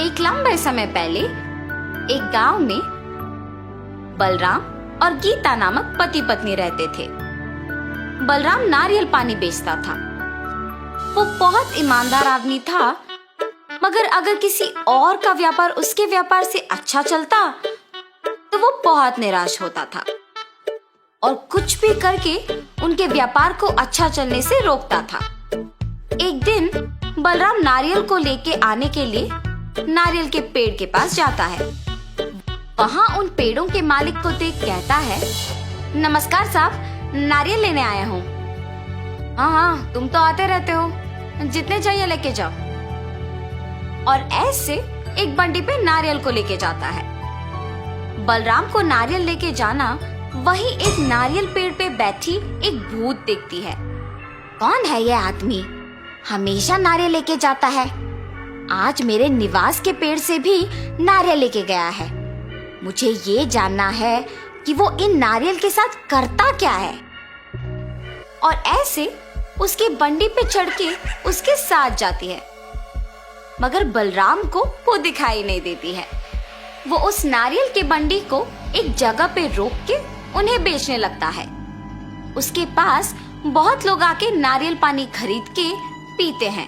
एक लंबे समय पहले एक गांव में बलराम और गीता नामक पति पत्नी रहते थे। बलराम नारियल पानी बेचता था। वो बहुत ईमानदार आदमी था, मगर अगर किसी और का व्यापार उसके व्यापार से अच्छा चलता तो वो बहुत निराश होता था और कुछ भी करके उनके व्यापार को अच्छा चलने से रोकता था। एक दिन बलराम नारियल को लेके आने के लिए नारियल के पेड़ के पास जाता है। वहाँ उन पेड़ों के मालिक को देख कहता है, नमस्कार साहब, नारियल लेने आया हूँ। हाँ, तुम तो आते रहते हो, जितने चाहिए लेके जाओ। और ऐसे एक बंडी पे नारियल को लेके जाता है। बलराम को नारियल लेके जाना वहीं एक नारियल पेड़ पे बैठी एक भूत देखती है। कौन है ये आदमी? हमेशा नारियल लेके जाता है। आज मेरे निवास के पेड़ से भी नारियल लेके गया है। मुझे ये जानना है कि वो इन नारियल के साथ करता क्या है। और ऐसे उसकी बंडी पे चढ़ के उसके साथ जाती है, मगर बलराम को वो दिखाई नहीं देती है। वो उस नारियल के बंडी को एक जगह पे रोक के उन्हें बेचने लगता है। उसके पास बहुत लोग आके नारियल पानी खरीद के पीते हैं।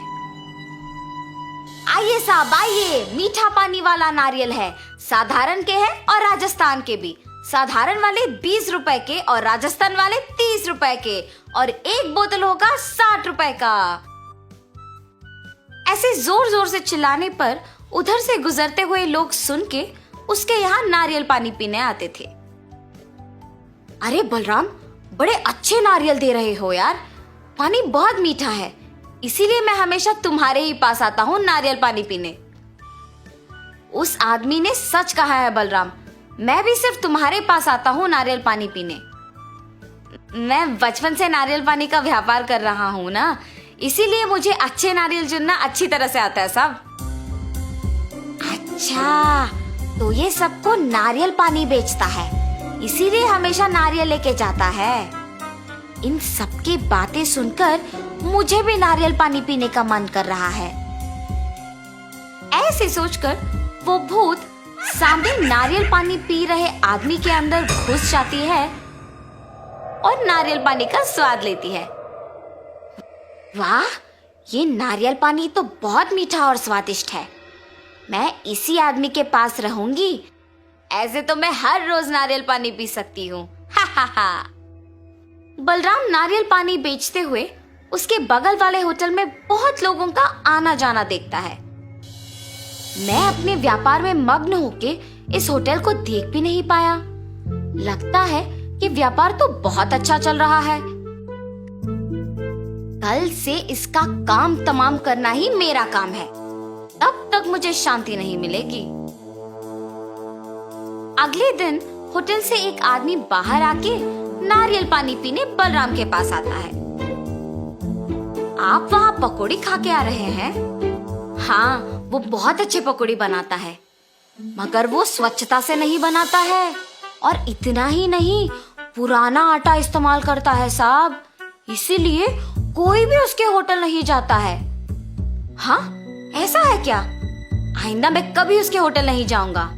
आइए साहब आइए, मीठा पानी वाला नारियल है, साधारण के हैं और राजस्थान के भी। साधारण वाले 20 रुपए के और राजस्थान वाले 30 रुपए के, और एक बोतल होगा 60 रुपए का। ऐसे जोर जोर से चिल्लाने पर उधर से गुजरते हुए लोग सुन के उसके यहाँ नारियल पानी पीने आते थे। अरे बलराम, बड़े अच्छे नारियल दे रहे हो यार, पानी बहुत मीठा है, इसीलिए मैं हमेशा तुम्हारे ही पास आता हूँ नारियल पानी पीने। उस आदमी ने सच कहा है बलराम, मैं भी सिर्फ तुम्हारे पास आता हूँ नारियल पानी पीने। मैं बचपन से नारियल पानी का व्यापार कर रहा हूँ ना, इसीलिए मुझे अच्छे नारियल चुनना अच्छी तरह से आता है साहब। अच्छा, तो ये सबको नारियल पानी बेचता है, इसीलिए हमेशा नारियल लेके जाता है। इन सबकी बातें सुनकर मुझे भी नारियल पानी पीने का मन कर रहा है। ऐसे सोचकर वो भूत सामने नारियल पानी पी रहे आदमी के अंदर घुस जाती है और नारियल पानी का स्वाद लेती है। वाह, ये नारियल पानी तो बहुत मीठा और स्वादिष्ट है। मैं इसी आदमी के पास रहूंगी, ऐसे तो मैं हर रोज नारियल पानी पी सकती हूँ। हा हा हा। बलराम नारियल पानी बेचते हुए उसके बगल वाले होटल में बहुत लोगों का आना जाना देखता है। मैं अपने व्यापार में मग्न होके इस होटल को देख भी नहीं पाया। लगता है कि व्यापार तो बहुत अच्छा चल रहा है। कल से इसका काम तमाम करना ही मेरा काम है, तब तक मुझे शांति नहीं मिलेगी। अगले दिन होटल से एक आदमी बाहर आके नारियल पानी पीने बलराम के पास आता है। आप वहाँ पकौड़ी खा के आ रहे हैं? हाँ, वो बहुत अच्छे पकौड़ी बनाता है, मगर वो स्वच्छता से नहीं बनाता है, और इतना ही नहीं, पुराना आटा इस्तेमाल करता है साहब, इसीलिए कोई भी उसके होटल नहीं जाता है। हाँ, ऐसा है क्या? आइंदा मैं कभी उसके होटल नहीं जाऊंगा।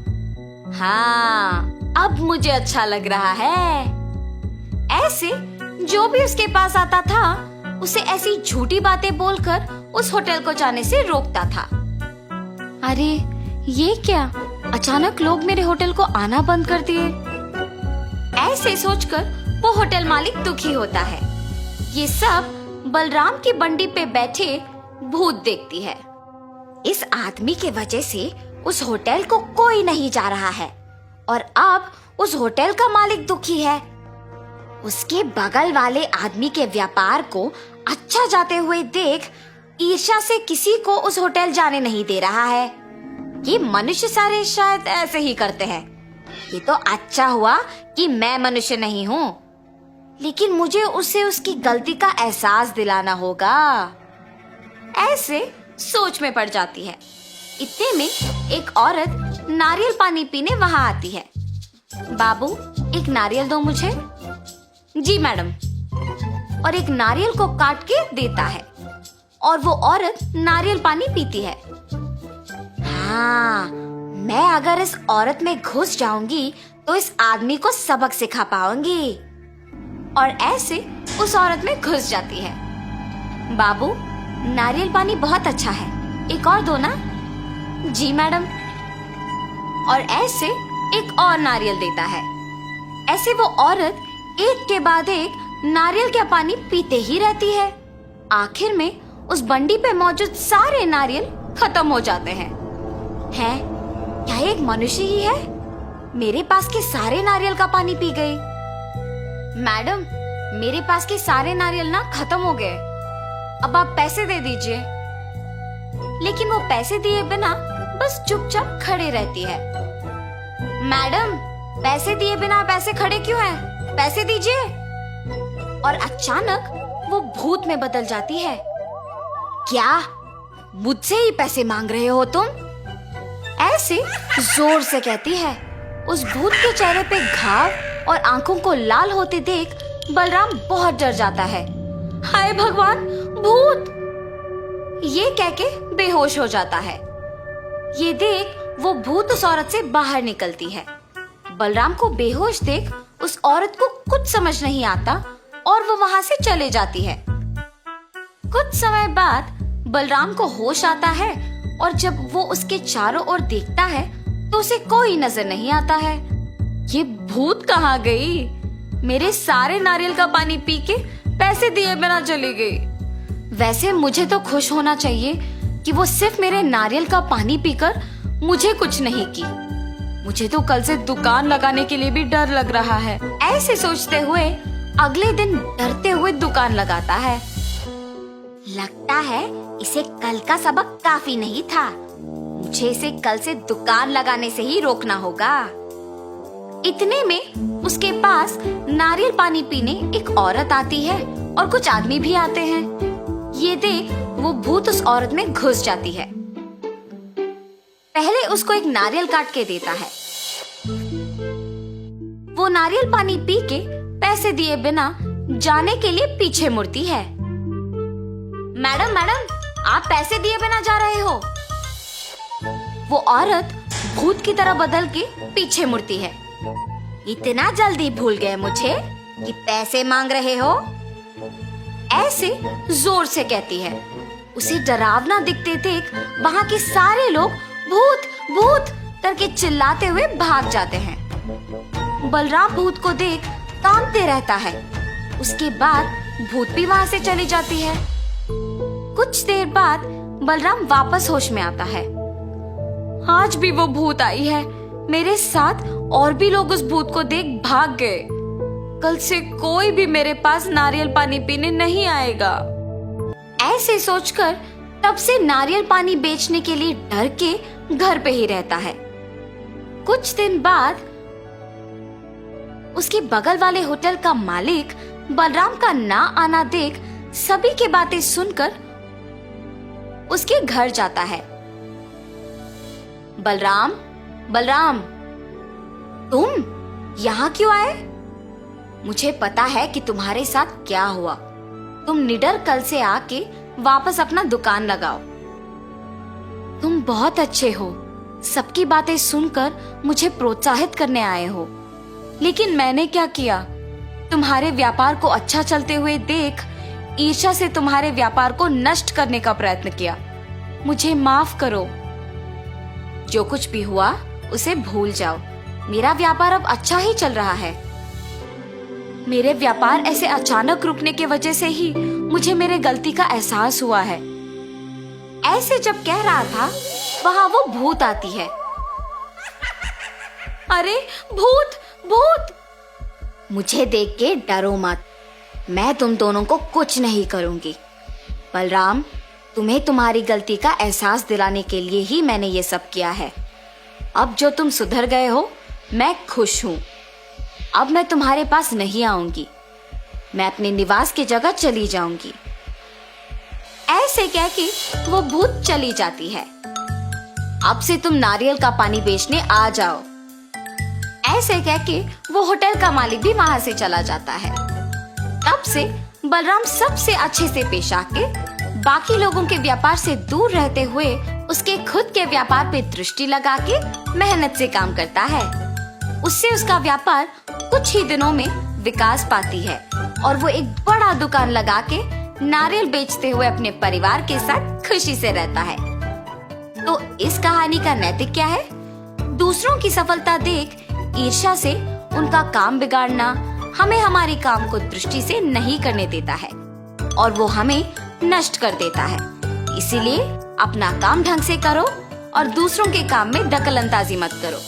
हाँ, अब मुझे अच्छा लग रहा है। ऐसे जो भी उसके पास आता था उसे ऐसी झूठी बातें बोलकर उस होटल को जाने से रोकता था। अरे ये क्या, अचानक लोग मेरे होटल को आना बंद कर दिए। ऐसे सोचकर वो होटल मालिक दुखी होता है। ये सब बलराम की बंडी पे बैठे भूत देखती है। इस आदमी के वजह से उस होटल को कोई नहीं जा रहा है, और अब उस होटल का मालिक दुखी है। उसके बगल वाले आदमी के व्यापार को अच्छा जाते हुए देख ईर्ष्या से किसी को उस होटल जाने नहीं दे रहा है। ये मनुष्य सारे शायद ऐसे ही करते हैं। ये तो अच्छा हुआ कि मैं मनुष्य नहीं हूँ, लेकिन मुझे उसे उसकी गलती का एहसास दिलाना होगा। ऐसे सोच में पड़ जाती है। इतने में एक औरत नारियल पानी पीने वहां आती है। बाबू, एक नारियल दो मुझे। जी मैडम। और एक नारियल को काट के देता है, और वो औरत नारियल पानी पीती है। हाँ, मैं अगर इस औरत में घुस जाऊंगी तो इस आदमी को सबक सिखा पाऊंगी। और ऐसे उस औरत में घुस जाती है। बाबू, नारियल पानी बहुत अच्छा है, एक और दो ना। जी मैडम। और ऐसे एक और नारियल देता है। ऐसे वो औरत एक के बाद एक नारियल का पानी पीते ही रहती है। आखिर में उस बंडी पे मौजूद सारे नारियल खत्म हो जाते हैं। क्या एक मनुष्य ही है? मेरे पास के सारे नारियल का पानी पी गई। मैडम, मेरे पास के सारे नारियल ना खत्म हो गए, अब आप पैसे दे दीजिए। लेकिन वो पैसे दिए बिना बस चुपचाप खड़े रहती है। मैडम, पैसे दिए बिना आप ऐसे खड़े क्यों हैं? पैसे दीजिए। और अचानक वो भूत में बदल जाती है। क्या मुझसे ही पैसे मांग रहे हो तुम? ऐसे जोर से कहती है। उस भूत के चेहरे पे घाव और आंखों को लाल होते देख बलराम बहुत डर जाता है। हाय भगवान, भूत! ये कह के बेहोश हो जाता है। ये देख वो भूत उस औरत से बाहर निकलती है। बलराम को बेहोश देख उस औरत को कुछ समझ नहीं आता और वो वहां से चले जाती है। कुछ समय बाद बलराम को होश आता है और जब वो उसके चारों ओर देखता है तो उसे कोई नजर नहीं आता है। ये भूत कहाँ गई? मेरे सारे नारियल का पानी पी के पैसे दिए बिना चली गई। वैसे मुझे तो खुश होना चाहिए कि वो सिर्फ मेरे नारियल का पानी पीकर मुझे कुछ नहीं की। मुझे तो कल से दुकान लगाने के लिए भी डर लग रहा है। ऐसे सोचते हुए अगले दिन डरते हुए दुकान लगाता है। लगता है इसे कल का सबक काफी नहीं था। मुझे इसे कल से दुकान लगाने से ही रोकना होगा। इतने में उसके पास नारियल पानी पीने एक औरत आती है और कुछ आदमी भी आते हैं। ये देख वो भूत उस औरत में घुस जाती है। पहले उसको एक नारियल काट के देता है। वो नारियल पानी पी के पैसे दिए बिना जाने के लिए पीछे मुड़ती है। मैडम, मैडम, आप पैसे दिए बिना जा रहे हो? वो औरत भूत की तरह बदल के पीछे मुड़ती है। इतना जल्दी भूल गए मुझे कि पैसे मांग रहे हो? ऐसे जोर से कहती है। उसे डरावना दिखते देख वहां के सारे लोग भूत भूत करके चिल्लाते हुए भाग जाते हैं। बलराम भूत को देख कांपते रहता है। उसके बाद भूत भी वहां से चली जाती है। कुछ देर बाद बलराम वापस होश में आता है। आज भी वो भूत आई है। मेरे साथ और भी लोग उस भूत को देख भाग गए। कल से कोई भी मेरे पास नारियल पानी पीने नहीं आएगा। ऐसे सोचकर तब से नारियल पानी बेचने के लिए डर के घर पे ही रहता है। कुछ दिन बाद उसके बगल वाले होटल का मालिक बलराम का ना आना देख सभी की बातें सुनकर उसके घर जाता है। बलराम, बलराम, तुम यहाँ क्यों आए? मुझे पता है कि तुम्हारे साथ क्या हुआ। तुम निडर कल से आके वापस अपना दुकान लगाओ। तुम बहुत अच्छे हो। सबकी बातें सुनकर मुझे प्रोत्साहित करने आए हो। लेकिन मैंने क्या किया? तुम्हारे व्यापार को अच्छा चलते हुए देख ईर्ष्या से तुम्हारे व्यापार को नष्ट करने का प्रयत्न किया। मुझे माफ करो। जो कुछ भी हुआ उसे भूल जाओ। मेरा व्यापार अब अच्छा ही चल रहा है। मेरे व्यापार ऐसे अचानक रुकने की वजह से ही मुझे मेरे गलती का एहसास हुआ है। ऐसे जब कह रहा था वहां वो भूत आती है। अरे भूत, भूत! मुझे देख के डरो मत। मैं तुम दोनों को कुछ नहीं करूंगी। बलराम, तुम्हें तुम्हारी गलती का एहसास दिलाने के लिए ही मैंने ये सब किया है। अब जो तुम सुधर गए हो, मैं खुश हूं। अब मैं तुम्हारे पास नहीं आऊंगी। मैं अपने निवास की जगह चली जाऊंगी। ऐसे कह के वो भूत चली जाती है। अब से तुम नारियल का पानी बेचने आ जाओ। ऐसे कह के वो होटल का मालिक भी वहां से चला जाता है। तब से बलराम सबसे अच्छे से पेश आके बाकी लोगों के व्यापार से दूर रहते हुए उसके खुद के व्यापार पे दृष्टि लगा के मेहनत से काम करता है। उससे उसका व्यापार कुछ ही दिनों में विकास पाती है और वो एक बड़ा दुकान लगा के नारियल बेचते हुए अपने परिवार के साथ खुशी से रहता है। तो इस कहानी का नैतिक क्या है? दूसरों की सफलता देख ईर्ष्या से उनका काम बिगाड़ना हमें हमारे काम को दृष्टि से नहीं करने देता है और वो हमें नष्ट कर देता है। इसीलिए अपना काम ढंग से करो और दूसरों के काम में दखल अंदाजी मत करो।